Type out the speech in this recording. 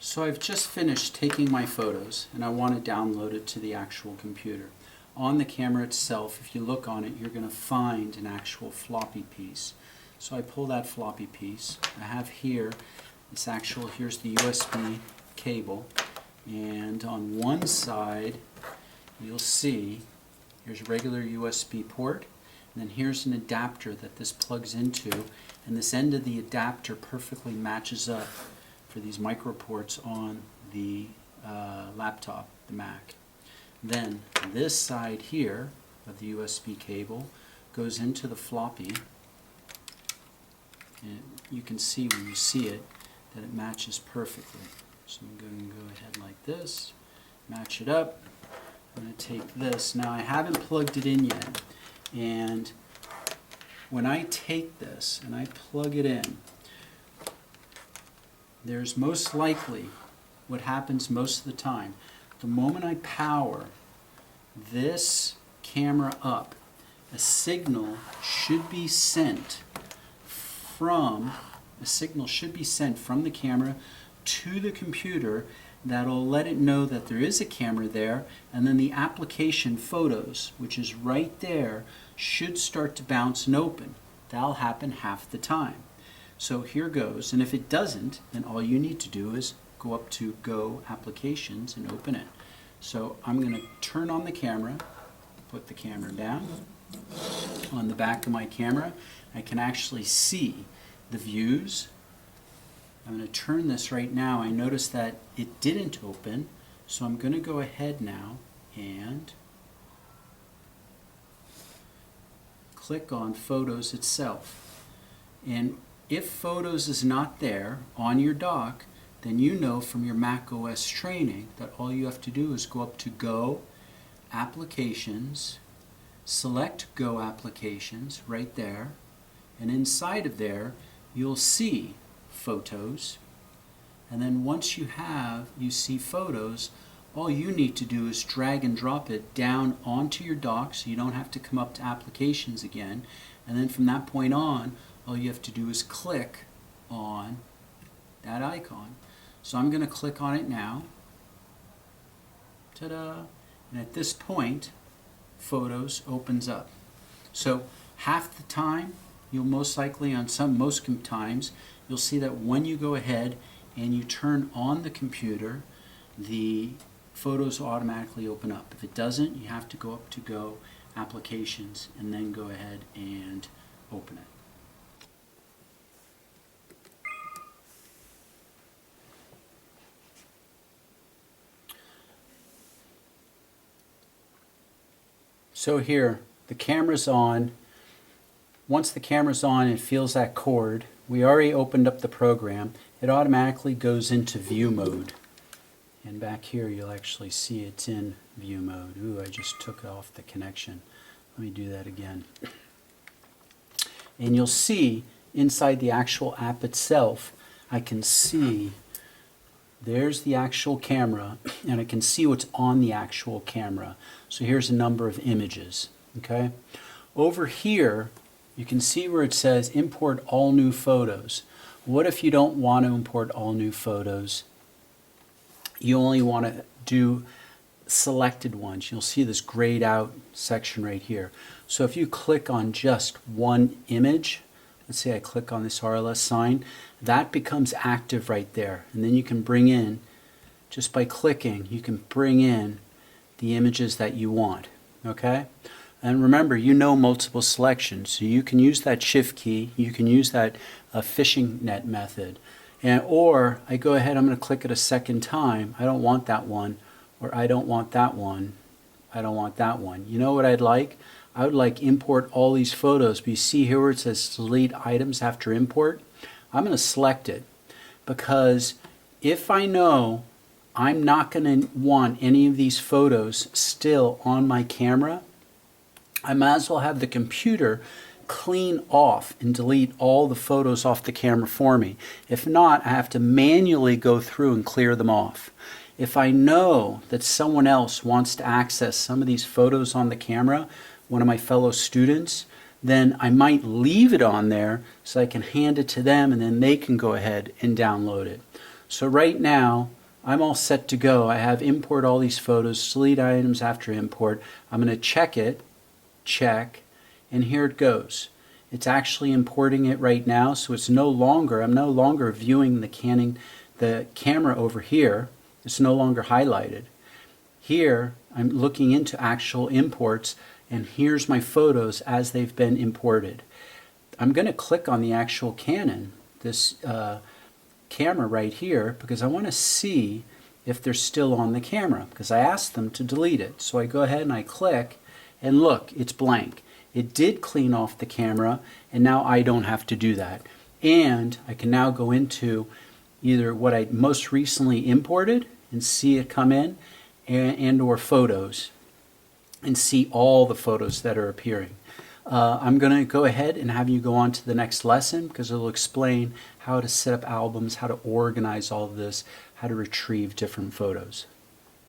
So I've just finished taking my photos and I want to download it to the actual computer. On the camera itself, if you look on it, you're going to find an actual floppy piece. So I pull that floppy piece. I have here, here's the USB cable, and on one side you'll see here's a regular USB port, and then here's an adapter that this plugs into, and this end of the adapter perfectly matches up for these micro ports on the laptop, the Mac. Then this side here of the USB cable goes into the floppy, and you can see when you see it that it matches perfectly. So I'm going to go ahead like this, match it up. I'm going to take this. Now I haven't plugged it in yet, and when I take this and I plug it in, there's most likely what happens most of the time. The moment I power this camera up, a signal should be sent from the camera to the computer that'll let it know that there is a camera there, and then the application photos, which is right there, should start to bounce and open. That'll happen half the time. So here goes, and if it doesn't, then all you need to do is go up to Go Applications and open it. So I'm going to turn on the camera, put the camera down. On the back of my camera, I can actually see the views. I'm going to turn this right now. I notice that it didn't open, so I'm going to go ahead now and click on Photos itself. And if Photos is not there on your dock, then you know from your Mac OS training that all you have to do is go up to Go Applications, select Go Applications right there, and inside of there you'll see Photos. And then once you see Photos, all you need to do is drag and drop it down onto your dock so you don't have to come up to Applications again. And then from that point on, all you have to do is click on that icon. So I'm going to click on it now. Ta-da! And at this point, Photos opens up. So half the time, you'll most likely, most times, you'll see that when you go ahead and you turn on the computer, the Photos automatically open up. If it doesn't, you have to go up to Go Applications and then go ahead and open it. So here, the camera's on. Once the camera's on and it feels that cord, we already opened up the program. It automatically goes into view mode. And back here you'll actually see it's in view mode. Ooh, I just took off the connection. Let me do that again. And you'll see inside the actual app itself, I can see there's the actual camera, and I can see what's on the actual camera. So here's a number of images. Okay. Over here, you can see where it says import all new photos. What if you don't want to import all new photos? You only want to do selected ones. You'll see this grayed out section right here. So if you click on just one image, let's say I click on this RLS sign, that becomes active right there. And then you can bring in, just by clicking, you can bring in the images that you want. Okay? And remember, you know multiple selections, so you can use that shift key, you can use that fishing net method. Or I go ahead, I'm going to click it a second time, I don't want that one, or I don't want that one, I don't want that one. You know what I'd like? I would like import all these photos, but you see here where it says delete items after import? I'm going to select it, because if I know I'm not going to want any of these photos still on my camera, I might as well have the computer clean off and delete all the photos off the camera for me. If not, I have to manually go through and clear them off. If I know that someone else wants to access some of these photos on the camera, one of my fellow students, then I might leave it on there so I can hand it to them and then they can go ahead and download it. So right now, I'm all set to go. I have import all these photos, delete items after import. I'm going to check it, check, and here it goes. It's actually importing it right now, so I'm no longer viewing the camera over here. It's no longer highlighted. Here, I'm looking into actual imports, and here's my photos as they've been imported. I'm going to click on the actual Canon, this camera right here, because I want to see if they're still on the camera, because I asked them to delete it. So I go ahead and I click, and look, it's blank. It did clean off the camera, and now I don't have to do that. And I can now go into either what I most recently imported and see it come in, and or photos, and see all the photos that are appearing. I'm going to go ahead and have you go on to the next lesson, because it'll explain how to set up albums, how to organize all of this, how to retrieve different photos.